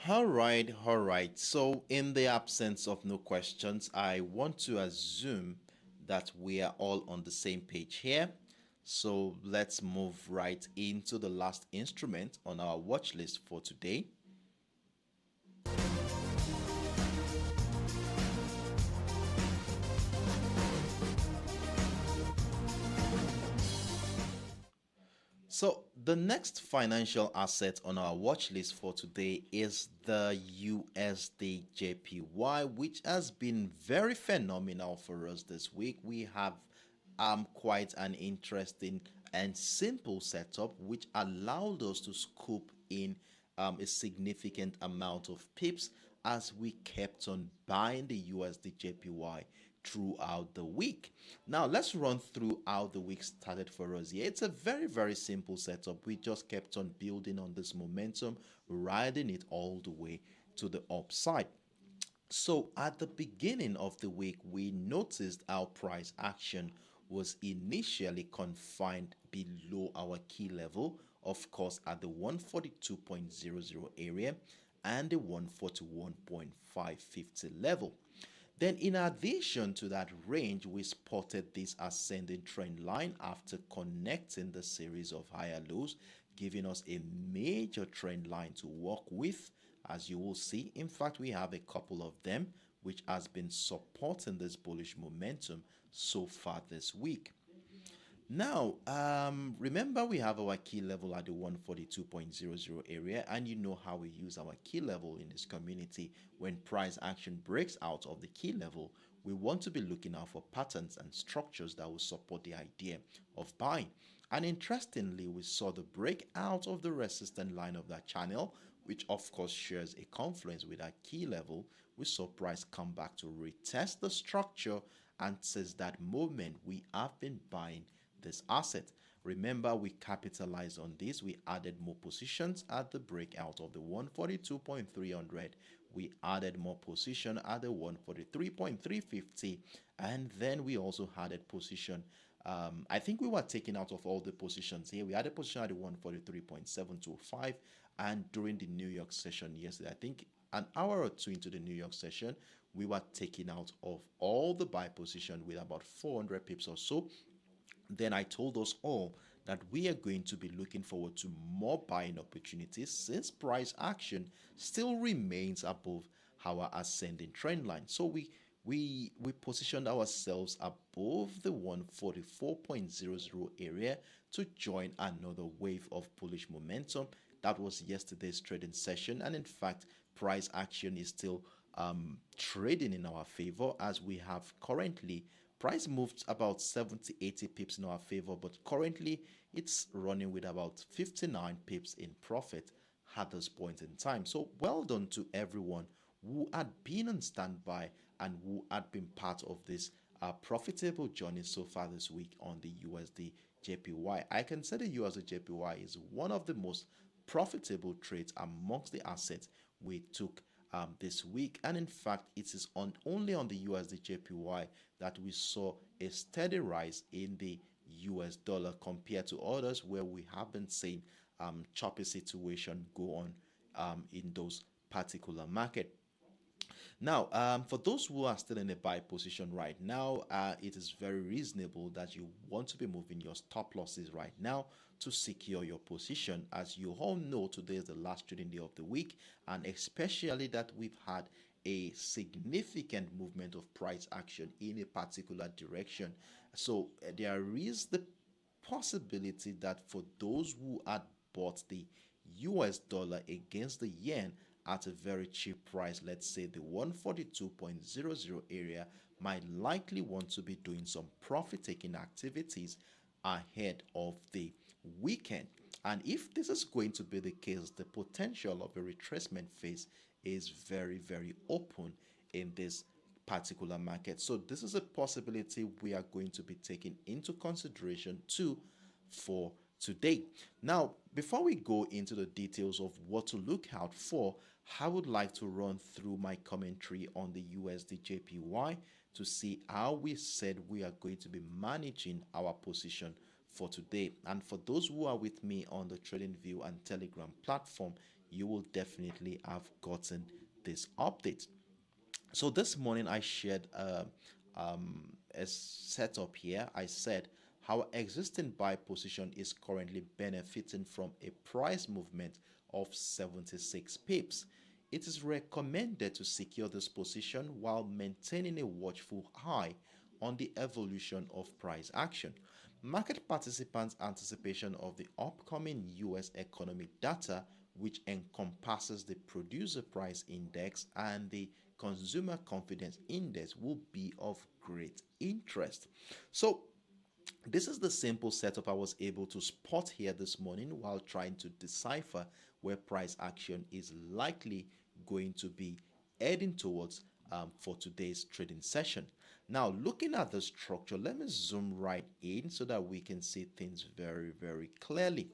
All right. So, in the absence of no questions, I want to assume that we are all on the same page here. So, let's move right into the last instrument on our watch list for today. So the next financial asset on our watch list for today is the USDJPY, which has been very phenomenal for us this week. We have quite an interesting and simple setup which allowed us to scoop in a significant amount of pips as we kept on buying the USDJPY throughout the week. Now let's run through how the week started for us here. It's a very simple setup. We just kept on building on this momentum, riding it all the way to the upside. So at the beginning of the week, we noticed our price action was initially confined below our key level, of course at the 142.00 area and the 141.550 level. Then in addition to that range, we spotted this ascending trend line after connecting the series of higher lows, giving us a major trend line to work with. As you will see, in fact, we have a couple of them which has been supporting this bullish momentum so far this week. Now, remember we have our key level at the 142.00 area, and you know how we use our key level in this community. When price action breaks out of the key level, we want to be looking out for patterns and structures that will support the idea of buying. And interestingly, we saw the breakout of the resistance line of that channel, which of course shares a confluence with our key level, we saw price come back to retest the structure, and since that moment we have been buying this asset. Remember, we capitalized on this. We added more positions at the breakout of the 142.300. We added more position at the 143.350, and then we also added position. I think we were taking out of all the positions here. We had a position at the 143.725, and during the New York session yesterday, I think an hour or two into the New York session, we were taking out of all the buy position with about 400 pips or so. Then I told us all that we are going to be looking forward to more buying opportunities since price action still remains above our ascending trend line. So we positioned ourselves above the 144.00 area to join another wave of bullish momentum. That was yesterday's trading session, and in fact price action is still trading in our favor, as we have currently price moved about 70-80 pips in our favor, but currently it's running with about 59 pips in profit at this point in time. So well done to everyone who had been on standby and who had been part of this profitable journey so far this week on the USDJPY. I can say the USDJPY is one of the most profitable trades amongst the assets we took this week, and in fact it is only on the USDJPY that we saw a steady rise in the US dollar compared to others where we have been seeing choppy situation go on in those particular market. Now, for those who are still in a buy position right now, it is very reasonable that you want to be moving your stop losses right now to secure your position. As you all know, today is the last trading day of the week, and especially that we've had a significant movement of price action in a particular direction. So there is the possibility that for those who had bought the US dollar against the yen at a very cheap price, let's say the 142.00 area, might likely want to be doing some profit taking activities ahead of the weekend. And if this is going to be the case, the potential of a retracement phase is very, very open in this particular market. So this is a possibility we are going to be taking into consideration too for today. Now, before we go into the details of what to look out for, I would like to run through my commentary on the USDJPY to see how we said we are going to be managing our position for today. And for those who are with me on the TradingView and Telegram platform, you will definitely have gotten this update. So this morning I shared a setup here. I said our existing buy position is currently benefiting from a price movement of 76 pips. It is recommended to secure this position while maintaining a watchful eye on the evolution of price action. Market participants' anticipation of the upcoming US economic data, which encompasses the producer price index and the consumer confidence index, will be of great interest. So this is the simple setup I was able to spot here this morning while trying to decipher where price action is likely going to be heading towards for today's trading session. Now, looking at the structure, let me zoom right in so that we can see things very, very clearly.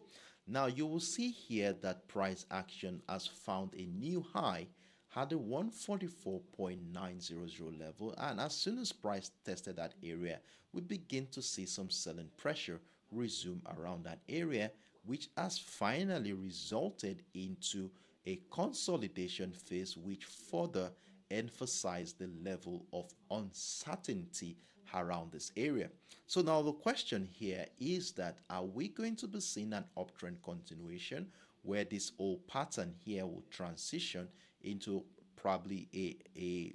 Now, you will see here that price action has found a new high at the 144.900 level, and as soon as price tested that area, we begin to see some selling pressure resume around that area, which has finally resulted into a consolidation phase, which further emphasized the level of uncertainty around this area. So now the question here is that, are we going to be seeing an uptrend continuation where this old pattern here will transition into probably a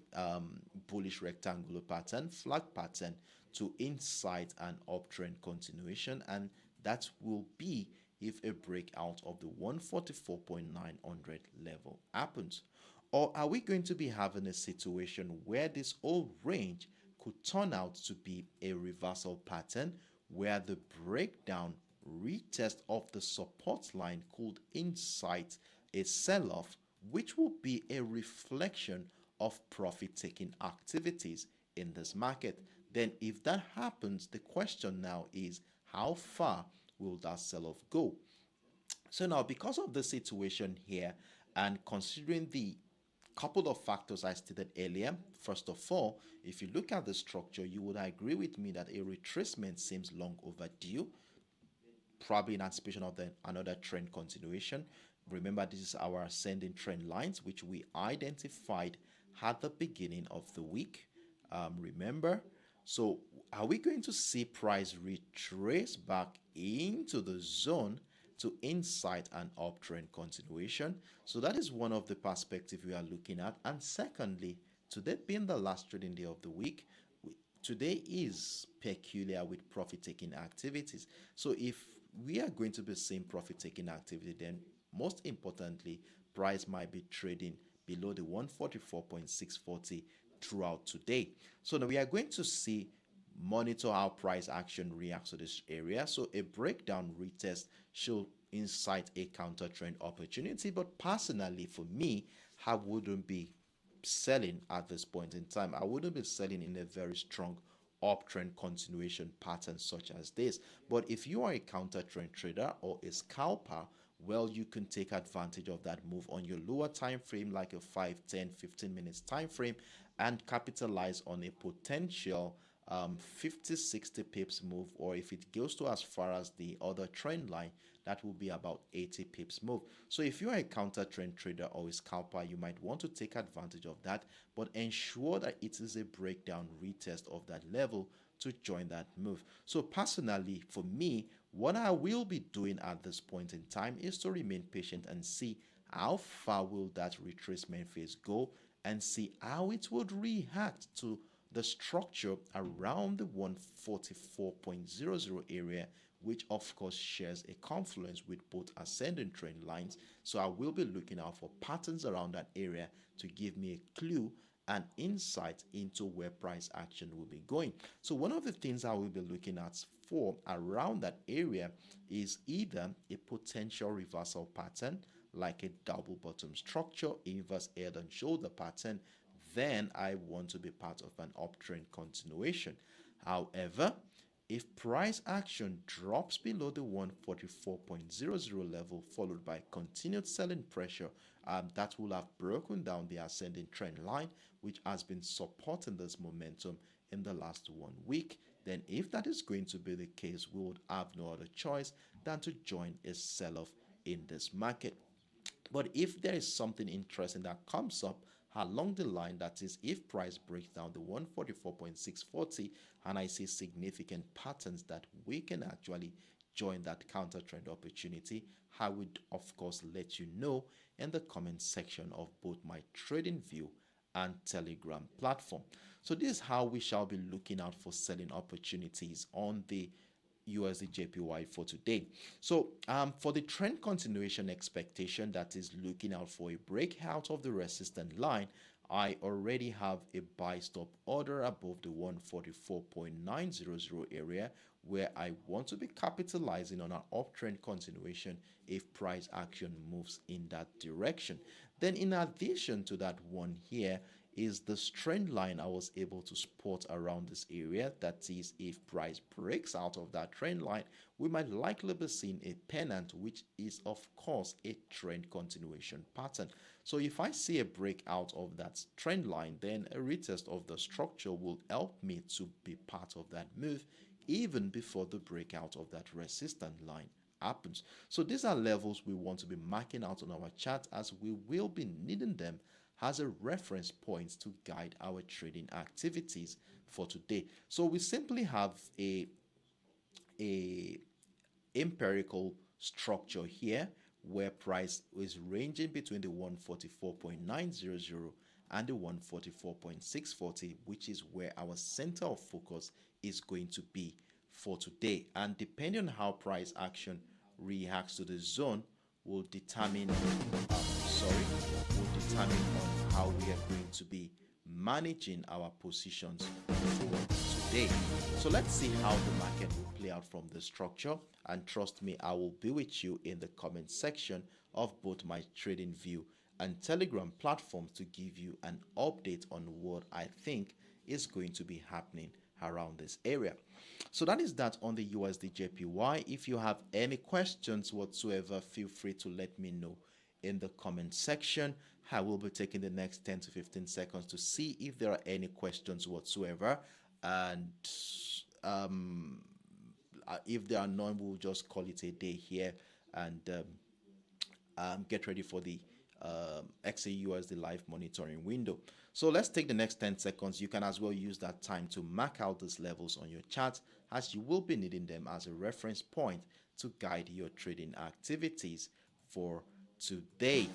bullish rectangular pattern, flag pattern, to incite an uptrend continuation? And that will be if a breakout of the 144.900 level happens. Or are we going to be having a situation where this old range could turn out to be a reversal pattern where the breakdown retest of the support line could incite a sell-off, which will be a reflection of profit-taking activities in this market. Then if that happens, the question now is how far will that sell-off go? So now, because of the situation here and considering the couple of factors I stated earlier, first of all, if you look at the structure, you would agree with me that a retracement seems long overdue, probably in anticipation of another trend continuation. Remember, this is our ascending trend lines, which we identified at the beginning of the week. Remember, so are we going to see price retrace back into the zone to incite an uptrend continuation? So that is one of the perspectives we are looking at. And secondly, today being the last trading day of the week, today is peculiar with profit-taking activities. So if we are going to be seeing profit-taking activity, then most importantly, price might be trading below the 144.640 throughout today. So now we are going to monitor how price action reacts to this area. So a breakdown retest should incite a counter trend opportunity, but personally for me, I wouldn't be selling at this point in time. I wouldn't be selling in a very strong uptrend continuation pattern such as this. But if you are a counter trend trader or a scalper, well, you can take advantage of that move on your lower time frame, like a 5, 10, 15 minutes time frame, and capitalize on a potential 50, 60 pips move, or if it goes to as far as the other trend line, that will be about 80 pips move. So if you are a counter trend trader or a scalper, you might want to take advantage of that, but ensure that it is a breakdown retest of that level to join that move. So personally, for me, what I will be doing at this point in time is to remain patient and see how far will that retracement phase go, and see how it would react to the structure around the 144.00 area, which of course shares a confluence with both ascending trend lines. So I will be looking out for patterns around that area to give me a clue and insight into where price action will be going. So one of the things I will be looking at for around that area is either a potential reversal pattern, like a double bottom structure, inverse head and shoulder pattern. Then I want to be part of an uptrend continuation. However, if price action drops below the 144.00 level, followed by continued selling pressure, that will have broken down the ascending trend line, which has been supporting this momentum in the last 1 week, then if that is going to be the case, we would have no other choice than to join a sell-off in this market. But if there is something interesting that comes up along the line, that is, if price breaks down the 144.640 and I see significant patterns that we can actually join that counter trend opportunity, I would of course let you know in the comment section of both my trading view and Telegram platform. So this is how we shall be looking out for selling opportunities on the USDJPY for today. So for the trend continuation expectation, that is looking out for a breakout of the resistance line, I already have a buy stop order above the 144.900 area, where I want to be capitalizing on an uptrend continuation if price action moves in that direction. Then in addition to that one here is the trend line I was able to spot around this area. That is, if price breaks out of that trend line, we might likely be seeing a pennant, which is of course a trend continuation pattern. So if I see a breakout of that trend line, then a retest of the structure will help me to be part of that move even before the breakout of that resistance line happens. So these are levels we want to be marking out on our chart, as we will be needing them as a reference point to guide our trading activities for today. So we simply have a empirical structure here where price is ranging between the 144.900 and the 144.640, which is where our center of focus is going to be for today. And depending on how price action reacts to the zone will determine on how we are going to be managing our positions for today. So let's see how the market will play out from the structure, and trust me, I will be with you in the comment section of both my trading view and Telegram platforms to give you an update on what I think is going to be happening around this area. So that is that on the USDJPY. If you have any questions whatsoever, feel free to let me know in the comment section. I will be taking the next 10 to 15 seconds to see if there are any questions whatsoever. And if there are none, we'll just call it a day here and get ready for the XAUUSD live monitoring window. So let's take the next 10 seconds. You can as well use that time to mark out these levels on your chart, as you will be needing them as a reference point to guide your trading activities for today.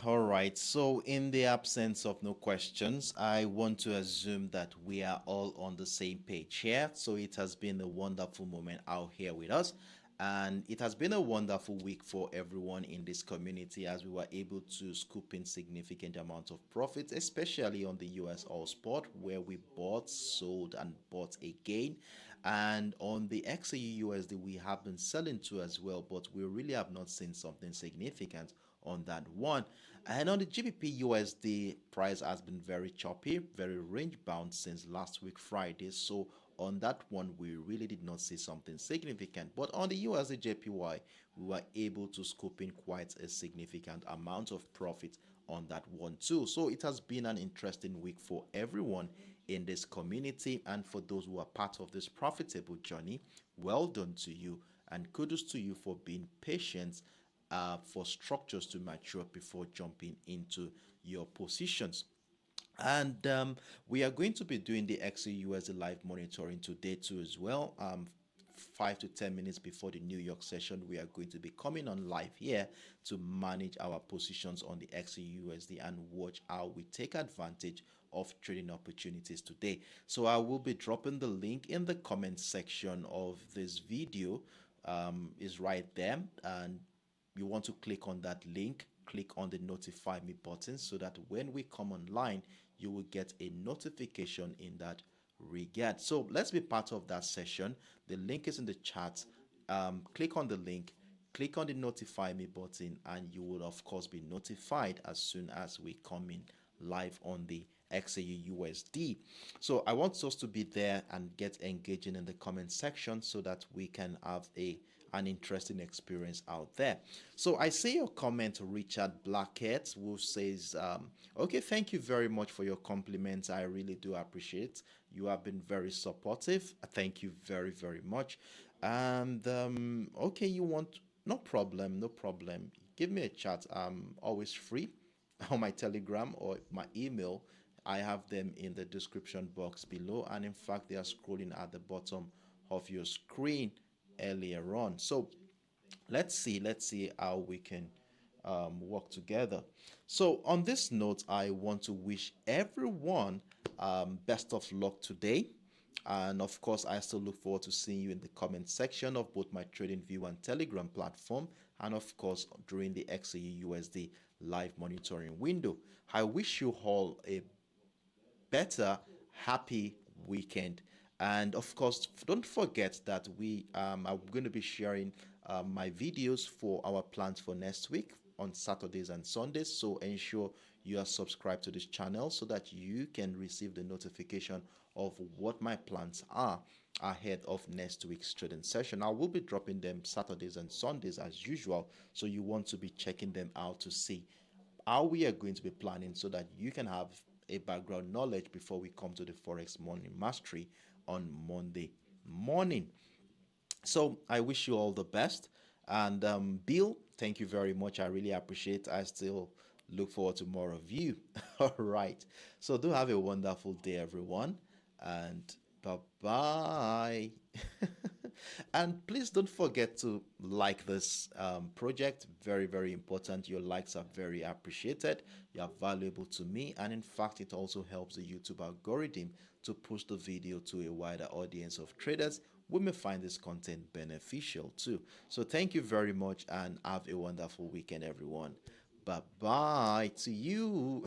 All right. So, in the absence of no questions, I want to assume that we are all on the same page here. So, it has been a wonderful moment out here with us. And it has been a wonderful week for everyone in this community as we were able to scoop in significant amounts of profits, especially on the USOilSPOT, where we bought, sold, and bought again. And on the XAUUSD, we have been selling too as well, but we really have not seen something significant on that one. And on the GBPUSD, price has been very choppy, very range bound since last week Friday. So on that one, we really did not see something significant. But on the USDJPY, we were able to scoop in quite a significant amount of profit on that one too. So it has been an interesting week for everyone in this community, and for those who are part of this profitable journey, well done to you, and kudos to you for being patient for structures to mature before jumping into your positions. And we are going to be doing the XAUUSD live monitoring today too as well. 5 to 10 minutes before the New York session, we are going to be coming on live here to manage our positions on the XAUUSD and watch how we take advantage of trading opportunities today. So I will be dropping the link in the comment section of this video. Is right there, and you want to click on that link, click on the notify me button so that when we come online, you will get a notification in that regard. So let's be part of that session. The link is in the chat. Click on the link, click on the notify me button, and you will of course be notified as soon as we come in live on the XAUUSD. So I want us to be there and get engaging in the comment section so that we can have an interesting experience out there. So I see your comment, Richard Blackett, who says, okay, thank you very much for your compliments. I really do appreciate. You have been very supportive. Thank you very, very much. And okay, you want, no problem, no problem. Give me a chat. I'm always free on my Telegram or my email. I have them in the description box below, and in fact they are scrolling at the bottom of your screen earlier on. So let's see how we can work together. So on this note, I want to wish everyone best of luck today. And of course, I still look forward to seeing you in the comment section of both my TradingView and Telegram platform, and of course during the XAUUSD live monitoring window. I wish you all a better, happy weekend And of course, don't forget that we are going to be sharing my videos for our plans for next week on Saturdays and Sundays. So ensure you are subscribed to this channel so that you can receive the notification of what my plans are ahead of next week's trading session. I will be dropping them Saturdays and Sundays as usual, so you want to be checking them out to see how we are going to be planning so that you can have a background knowledge before we come to the Forex Morning Mastery on Monday morning. So I wish you all the best. And Bill, thank you very much. I really appreciate it. I still look forward to more of you. All right. So do have a wonderful day, everyone. And bye bye. And please don't forget to like this project. Very, very important. Your likes are very appreciated. You are valuable to me. And in fact, it also helps the YouTube algorithm to push the video to a wider audience of traders who may find this content beneficial too. So thank you very much and have a wonderful weekend, everyone. Bye bye to you.